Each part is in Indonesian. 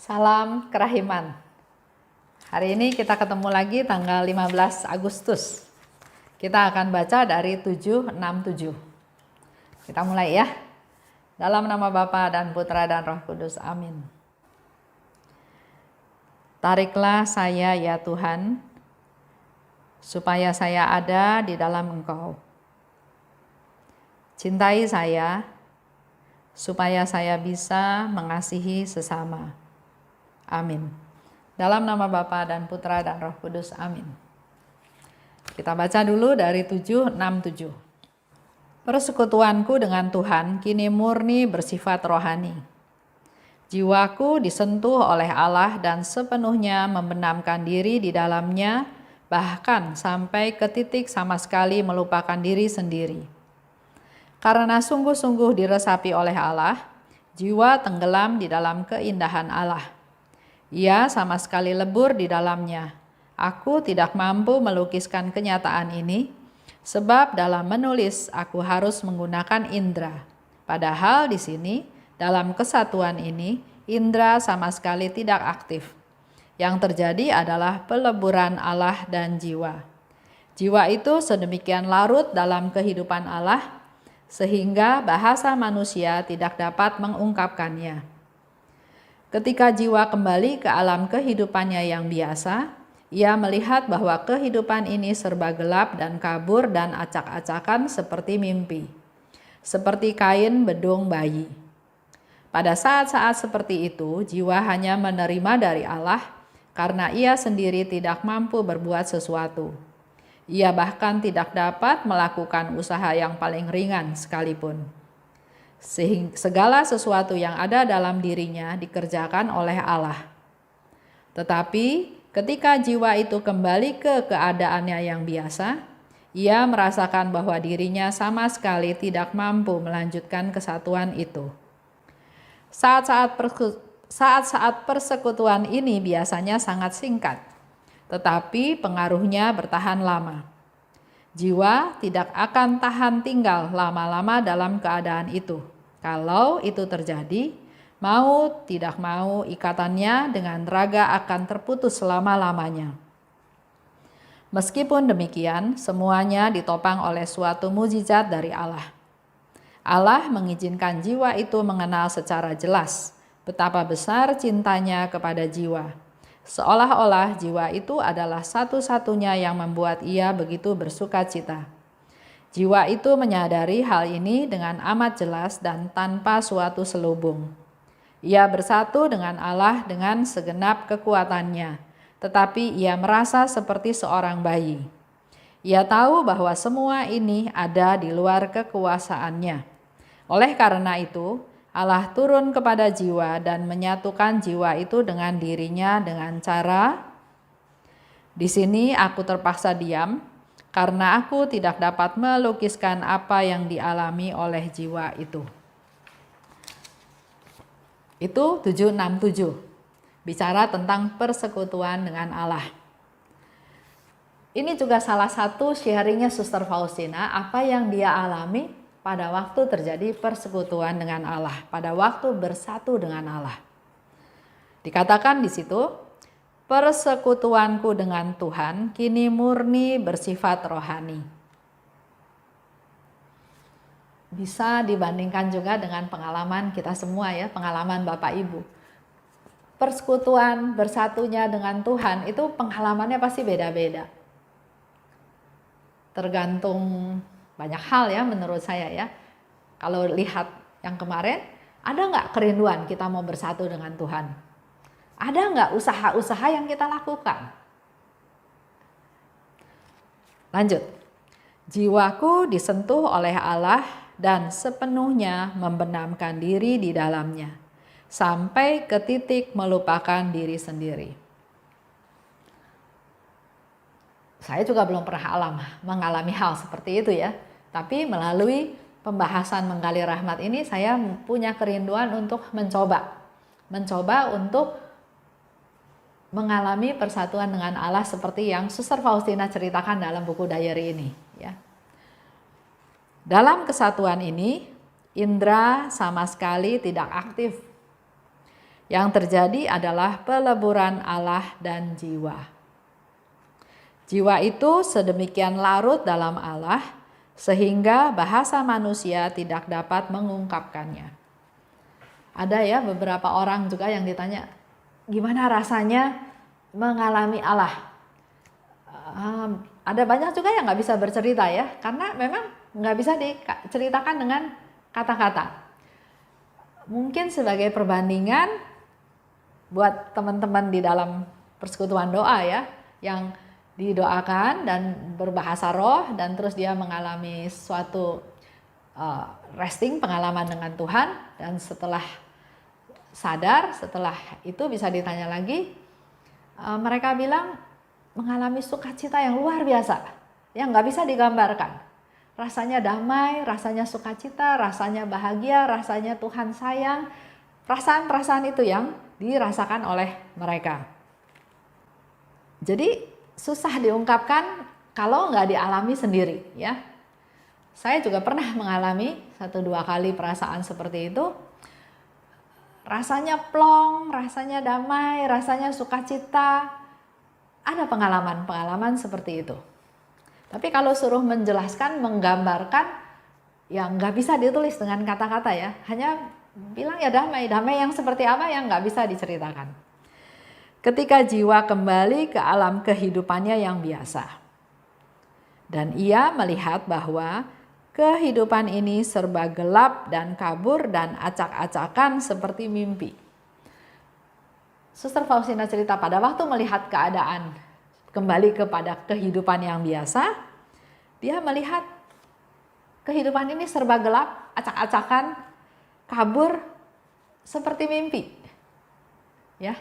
Salam kerahiman. Hari ini kita ketemu lagi tanggal 15 Agustus. Kita akan baca dari 767. Kita mulai ya. Dalam nama Bapa dan Putra dan Roh Kudus. Amin. Tariklah saya ya Tuhan, supaya saya ada di dalam Engkau. Cintai saya, supaya saya bisa mengasihi sesama. Amin. Dalam nama Bapa dan Putra dan Roh Kudus. Amin. Kita baca dulu dari 767. Persekutuanku dengan Tuhan kini murni bersifat rohani. Jiwaku disentuh oleh Allah dan sepenuhnya membenamkan diri di dalamnya, bahkan sampai ke titik sama sekali melupakan diri sendiri. Karena sungguh-sungguh diresapi oleh Allah, jiwa tenggelam di dalam keindahan Allah. Ia sama sekali lebur di dalamnya. Aku tidak mampu melukiskan kenyataan ini, sebab dalam menulis aku harus menggunakan indera. Padahal di sini, dalam kesatuan ini, indera sama sekali tidak aktif. Yang terjadi adalah peleburan Allah dan jiwa. Jiwa itu sedemikian larut dalam kehidupan Allah, sehingga bahasa manusia tidak dapat mengungkapkannya. Ketika jiwa kembali ke alam kehidupannya yang biasa, ia melihat bahwa kehidupan ini serba gelap dan kabur dan acak-acakan seperti mimpi, seperti kain bedung bayi. Pada saat-saat seperti itu, jiwa hanya menerima dari Allah karena ia sendiri tidak mampu berbuat sesuatu. Ia bahkan tidak dapat melakukan usaha yang paling ringan sekalipun. Sehingga segala sesuatu yang ada dalam dirinya dikerjakan oleh Allah. Tetapi ketika jiwa itu kembali ke keadaannya yang biasa, ia merasakan bahwa dirinya sama sekali tidak mampu melanjutkan kesatuan itu. Saat-saat persekutuan ini biasanya sangat singkat, tetapi pengaruhnya bertahan lama. Jiwa tidak akan tahan tinggal lama-lama dalam keadaan itu. Kalau itu terjadi, mau tidak mau ikatannya dengan raga akan terputus selama-lamanya. Meskipun demikian, semuanya ditopang oleh suatu mujizat dari Allah. Allah mengizinkan jiwa itu mengenal secara jelas betapa besar cintanya kepada jiwa. Seolah-olah jiwa itu adalah satu-satunya yang membuat ia begitu bersuka cita. Jiwa itu menyadari hal ini dengan amat jelas dan tanpa suatu selubung. Ia bersatu dengan Allah dengan segenap kekuatannya, tetapi ia merasa seperti seorang bayi. Ia tahu bahwa semua ini ada di luar kekuasaannya. Oleh karena itu, Allah turun kepada jiwa dan menyatukan jiwa itu dengan dirinya dengan cara, di sini aku terpaksa diam karena aku tidak dapat melukiskan apa yang dialami oleh jiwa itu. Itu 767, bicara tentang persekutuan dengan Allah. Ini juga salah satu sharingnya Suster Faustina, apa yang dia alami pada waktu terjadi persekutuan dengan Allah, pada waktu bersatu dengan Allah. Dikatakan di situ, persekutuanku dengan Tuhan kini murni bersifat rohani. Bisa dibandingkan juga dengan pengalaman kita semua ya, pengalaman Bapak Ibu. Persekutuan bersatunya dengan Tuhan itu pengalamannya pasti beda-beda. Tergantung banyak hal ya menurut saya ya. Kalau lihat yang kemarin, ada nggak kerinduan kita mau bersatu dengan Tuhan? Ada nggak usaha-usaha yang kita lakukan? Lanjut. Jiwaku disentuh oleh Allah dan sepenuhnya membenamkan diri di dalamnya, sampai ke titik melupakan diri sendiri. Saya juga belum pernah mengalami hal seperti itu ya. Tapi melalui pembahasan menggali rahmat ini saya punya kerinduan untuk mencoba untuk mengalami persatuan dengan Allah seperti yang Suster Faustina ceritakan dalam buku diary ini ya. Dalam kesatuan ini, indera sama sekali tidak aktif. Yang terjadi adalah peleburan Allah dan jiwa. Jiwa itu sedemikian larut dalam Allah sehingga bahasa manusia tidak dapat mengungkapkannya. Ada ya beberapa orang juga yang ditanya, gimana rasanya mengalami Allah? Ada banyak juga yang nggak bisa bercerita ya, karena memang nggak bisa diceritakan dengan kata-kata. Mungkin sebagai perbandingan buat teman-teman di dalam persekutuan doa ya, yang didoakan dan berbahasa roh dan terus dia mengalami suatu resting, pengalaman dengan Tuhan, dan setelah sadar, setelah itu bisa ditanya lagi, mereka bilang mengalami sukacita yang luar biasa, yang nggak bisa digambarkan. Rasanya damai, rasanya sukacita, rasanya bahagia, rasanya Tuhan sayang, perasaan-perasaan itu yang dirasakan oleh mereka. Jadi susah diungkapkan kalau nggak dialami sendiri ya. Saya juga pernah mengalami 1-2 kali perasaan seperti itu. Rasanya plong, rasanya damai, rasanya sukacita. Ada pengalaman-pengalaman seperti itu. Tapi kalau suruh menjelaskan, menggambarkan, ya nggak bisa ditulis dengan kata-kata ya. Hanya bilang ya damai yang seperti apa yang nggak bisa diceritakan. Ketika jiwa kembali ke alam kehidupannya yang biasa. Dan ia melihat bahwa kehidupan ini serba gelap dan kabur dan acak-acakan seperti mimpi. Suster Faustina cerita pada waktu melihat keadaan kembali kepada kehidupan yang biasa, dia melihat kehidupan ini serba gelap, acak-acakan, kabur seperti mimpi. Ya.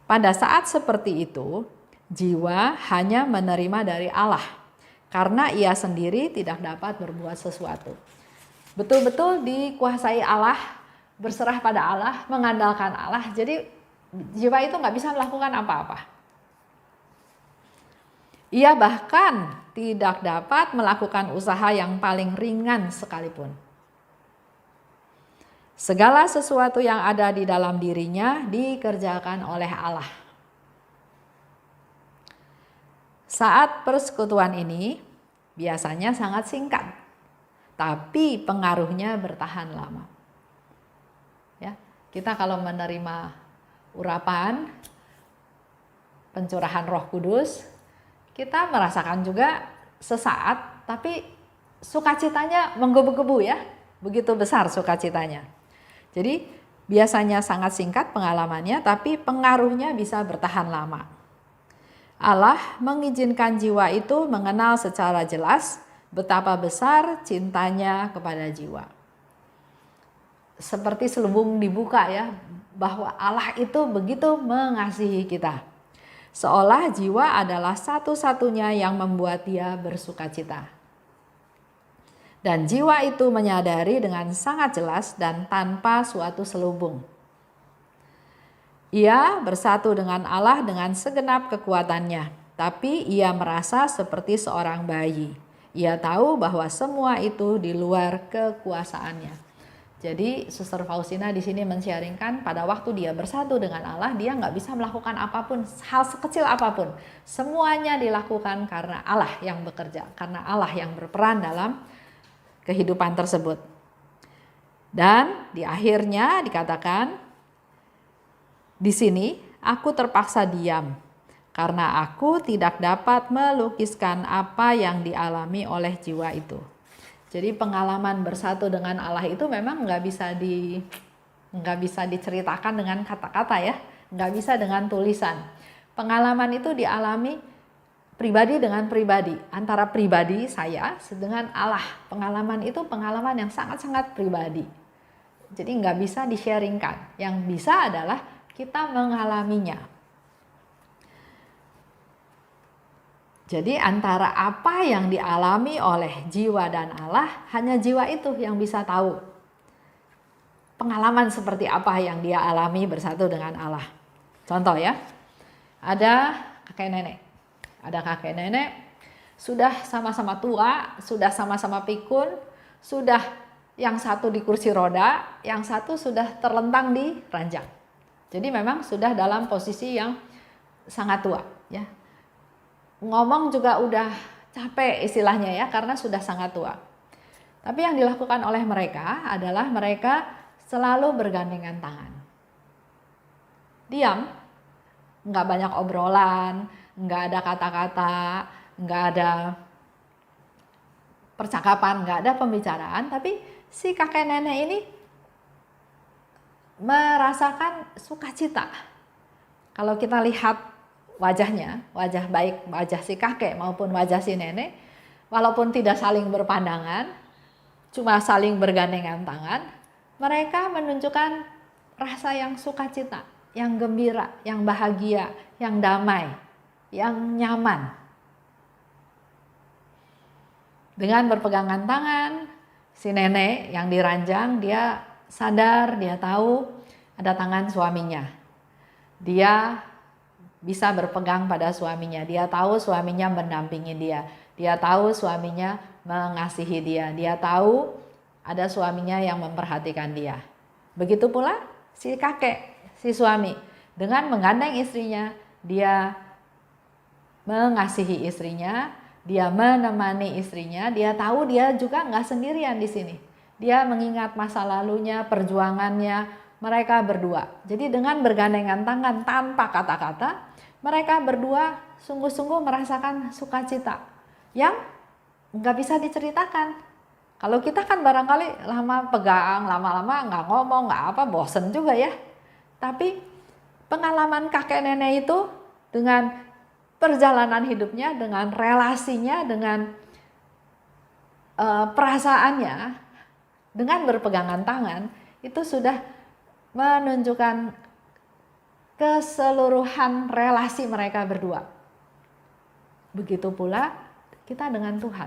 Pada saat seperti itu, jiwa hanya menerima dari Allah karena ia sendiri tidak dapat berbuat sesuatu. Betul-betul dikuasai Allah, berserah pada Allah, mengandalkan Allah. Jadi jiwa itu nggak bisa melakukan apa-apa. Ia bahkan tidak dapat melakukan usaha yang paling ringan sekalipun. Segala sesuatu yang ada di dalam dirinya dikerjakan oleh Allah. Saat persekutuan ini biasanya sangat singkat, tapi pengaruhnya bertahan lama. Ya, kita kalau menerima urapan pencurahan Roh Kudus, kita merasakan juga sesaat, tapi sukacitanya menggebu-gebu ya, begitu besar sukacitanya. Jadi biasanya sangat singkat pengalamannya, tapi pengaruhnya bisa bertahan lama. Allah mengizinkan jiwa itu mengenal secara jelas betapa besar cintanya kepada jiwa. Seperti selubung dibuka ya, bahwa Allah itu begitu mengasihi kita. Seolah jiwa adalah satu-satunya yang membuat dia bersukacita. Dan jiwa itu menyadari dengan sangat jelas dan tanpa suatu selubung. Ia bersatu dengan Allah dengan segenap kekuatannya, tapi ia merasa seperti seorang bayi. Ia tahu bahwa semua itu di luar kekuasaannya. Jadi Suster Faustina di sini men-sharingkan pada waktu dia bersatu dengan Allah, dia nggak bisa melakukan apapun, hal sekecil apapun. Semuanya dilakukan karena Allah yang bekerja, karena Allah yang berperan dalam kehidupan tersebut. Dan di akhirnya dikatakan di sini, aku terpaksa diam karena aku tidak dapat melukiskan apa yang dialami oleh jiwa itu. Jadi pengalaman bersatu dengan Allah itu memang nggak bisa diceritakan dengan kata-kata ya, nggak bisa dengan tulisan. Pengalaman itu dialami pribadi dengan pribadi, antara pribadi saya dengan Allah. Pengalaman itu pengalaman yang sangat-sangat pribadi. Jadi nggak bisa di-sharingkan. Yang bisa adalah kita mengalaminya. Jadi antara apa yang dialami oleh jiwa dan Allah, hanya jiwa itu yang bisa tahu. Pengalaman seperti apa yang dia alami bersatu dengan Allah. Contoh ya, ada kakek nenek. Ada kakek nenek, sudah sama-sama tua, sudah sama-sama pikun, sudah yang satu di kursi roda, yang satu sudah terlentang di ranjang. Jadi memang sudah dalam posisi yang sangat tua ya. Ngomong juga udah capek istilahnya ya, karena sudah sangat tua. Tapi yang dilakukan oleh mereka adalah mereka selalu bergandengan tangan. Diam, nggak banyak obrolan, nggak ada kata-kata, nggak ada percakapan, nggak ada pembicaraan, tapi si kakek nenek ini merasakan sukacita. Kalau kita lihat wajahnya, wajah baik wajah si kakek maupun wajah si nenek, walaupun tidak saling berpandangan, cuma saling bergandengan tangan, mereka menunjukkan rasa yang sukacita, yang gembira, yang bahagia, yang damai, yang nyaman. Dengan berpegangan tangan, si nenek yang diranjang, dia sadar, dia tahu ada tangan suaminya. Dia bisa berpegang pada suaminya. Dia tahu suaminya mendampingi dia. Dia tahu suaminya mengasihi dia. Dia tahu ada suaminya yang memperhatikan dia. Begitu pula si kakek, si suami. Dengan menggandeng istrinya, dia mengasihi istrinya, dia menemani istrinya. Dia tahu dia juga nggak sendirian di sini. Dia mengingat masa lalunya, perjuangannya, mereka berdua. Jadi dengan bergandengan tangan tanpa kata-kata, mereka berdua sungguh-sungguh merasakan sukacita yang nggak bisa diceritakan. Kalau kita kan barangkali lama pegang, lama-lama nggak ngomong, nggak apa, bosen juga ya. Tapi pengalaman kakek nenek itu dengan perjalanan hidupnya, dengan relasinya, dengan perasaannya, dengan berpegangan tangan, itu sudah menunjukkan keseluruhan relasi mereka berdua. Begitu pula kita dengan Tuhan.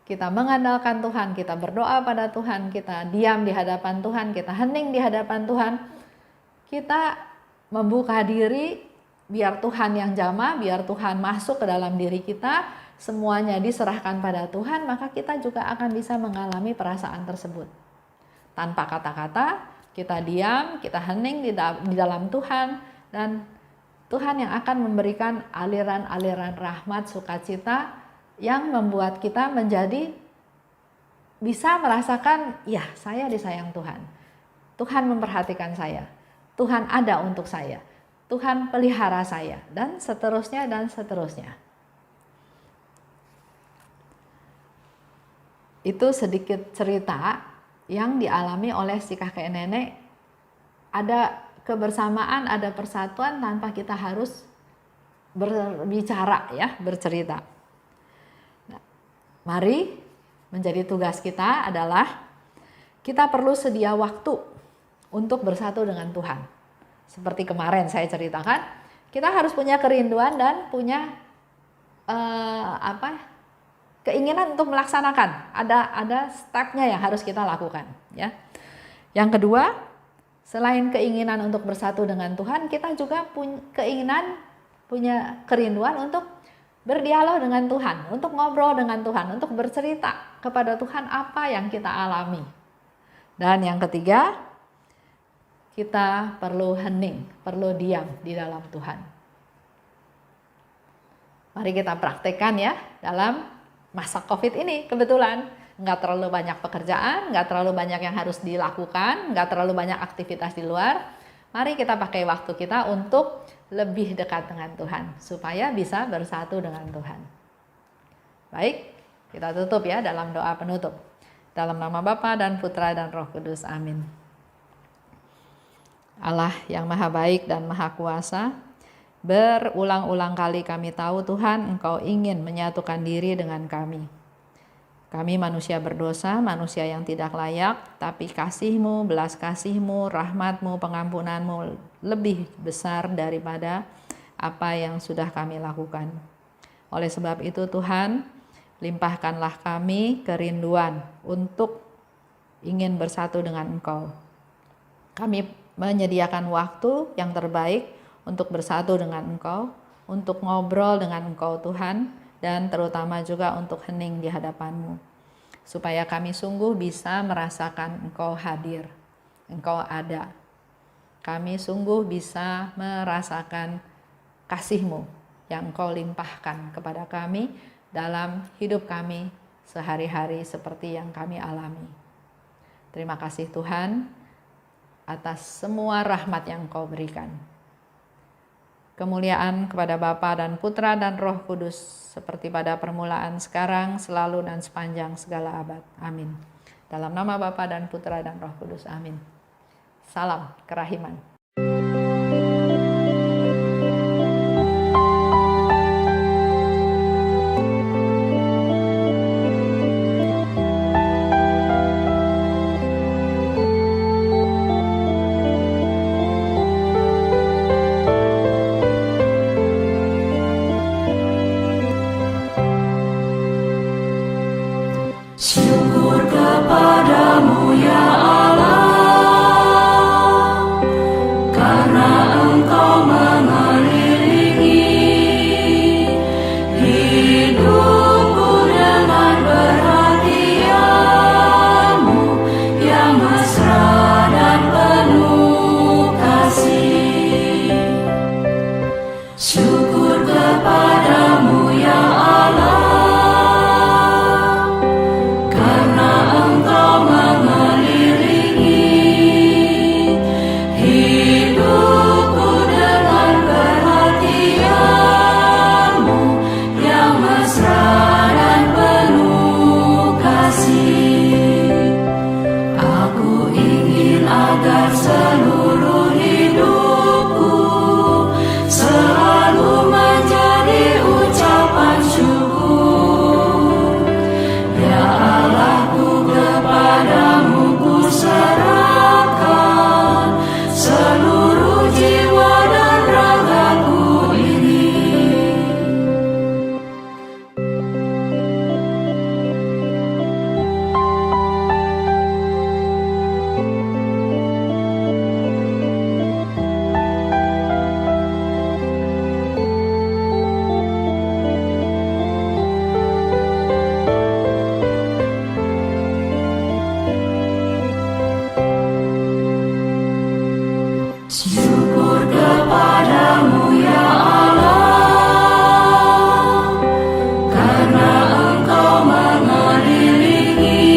Kita mengandalkan Tuhan, kita berdoa pada Tuhan, kita diam di hadapan Tuhan, kita hening di hadapan Tuhan. Kita membuka diri biar Tuhan yang jamah, biar Tuhan masuk ke dalam diri kita, semuanya diserahkan pada Tuhan, maka kita juga akan bisa mengalami perasaan tersebut. Tanpa kata-kata, kita diam, kita hening di dalam Tuhan, dan Tuhan yang akan memberikan aliran-aliran rahmat, sukacita yang membuat kita menjadi bisa merasakan, ya saya disayang Tuhan. Tuhan memperhatikan saya, Tuhan ada untuk saya, Tuhan pelihara saya, dan seterusnya dan seterusnya. Itu sedikit cerita yang dialami oleh si kakek nenek. Ada kebersamaan, ada persatuan tanpa kita harus berbicara ya, bercerita. Nah, mari menjadi tugas kita adalah kita perlu sedia waktu untuk bersatu dengan Tuhan. Seperti kemarin saya ceritakan, kita harus punya kerinduan dan punya keinginan untuk melaksanakan. Ada stepnya yang harus kita lakukan ya. Yang kedua, selain keinginan untuk bersatu dengan Tuhan, kita juga punya kerinduan untuk berdialog dengan Tuhan, untuk ngobrol dengan Tuhan, untuk bercerita kepada Tuhan apa yang kita alami. Dan yang ketiga, kita perlu hening, perlu diam di dalam Tuhan. Mari kita praktekkan ya dalam masa COVID ini. Kebetulan nggak terlalu banyak pekerjaan, nggak terlalu banyak yang harus dilakukan, nggak terlalu banyak aktivitas di luar. Mari kita pakai waktu kita untuk lebih dekat dengan Tuhan, supaya bisa bersatu dengan Tuhan. Baik, kita tutup ya dalam doa penutup. Dalam nama Bapa dan Putra dan Roh Kudus, amin. Allah yang maha baik dan maha kuasa, berulang-ulang kali kami tahu Tuhan, Engkau ingin menyatukan diri dengan kami. Kami manusia berdosa, manusia yang tidak layak, tapi kasih-Mu, belas kasih-Mu, rahmat-Mu, pengampunan-Mu lebih besar daripada apa yang sudah kami lakukan. Oleh sebab itu Tuhan, limpahkanlah kami kerinduan untuk ingin bersatu dengan Engkau. Kami menyediakan waktu yang terbaik untuk bersatu dengan Engkau, untuk ngobrol dengan Engkau Tuhan, dan terutama juga untuk hening di hadapan-Mu, supaya kami sungguh bisa merasakan Engkau hadir, Engkau ada. kami sungguh bisa merasakan kasih-Mu yang Engkau limpahkan kepada kami dalam hidup kami sehari-hari seperti yang kami alami. Terima kasih Tuhan atas semua rahmat yang Engkau berikan. Kemuliaan kepada Bapa dan Putra dan Roh Kudus seperti pada permulaan, sekarang, selalu, dan sepanjang segala abad. Amin. Dalam nama Bapa dan Putra dan Roh Kudus. Amin. Salam kerahiman. Syukur kepadamu ya Allah, karena Engkau mengelilingi hidupku dengan perhatian-Mu yang mesra dan penuh kasih. Syukur kepadamu ya Allah, agar seluruh hidupku selalu menjadi ucapan syukur. Ya Allahku, kepadamu ku serahkan seluruh jiwa dan ragaku ini. Syukur kepadamu ya Allah, karena Engkau mengelilingi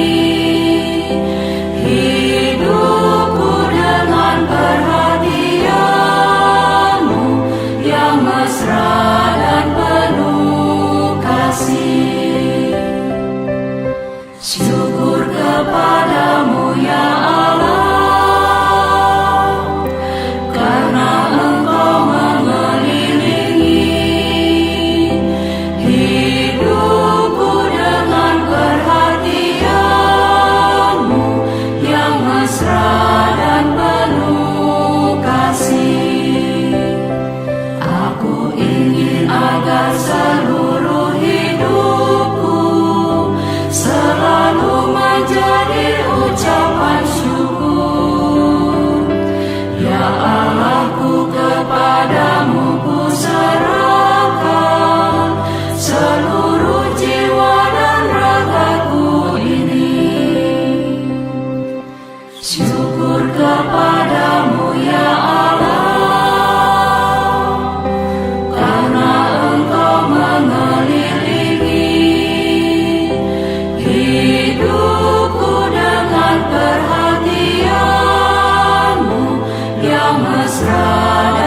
hidupku dengan perhatian-Mu yang mesra dan penuh kasih. Syukur kepadamu ya Allah, agar seluruh hidupku selalu menjadi ucapan syukur. Ya Allahku, kepadamu ku serahkan seluruh jiwa dan ragaku ini. Syukur kepadamu ya Allah, hidupku dengan perhatian-Mu yang mesra.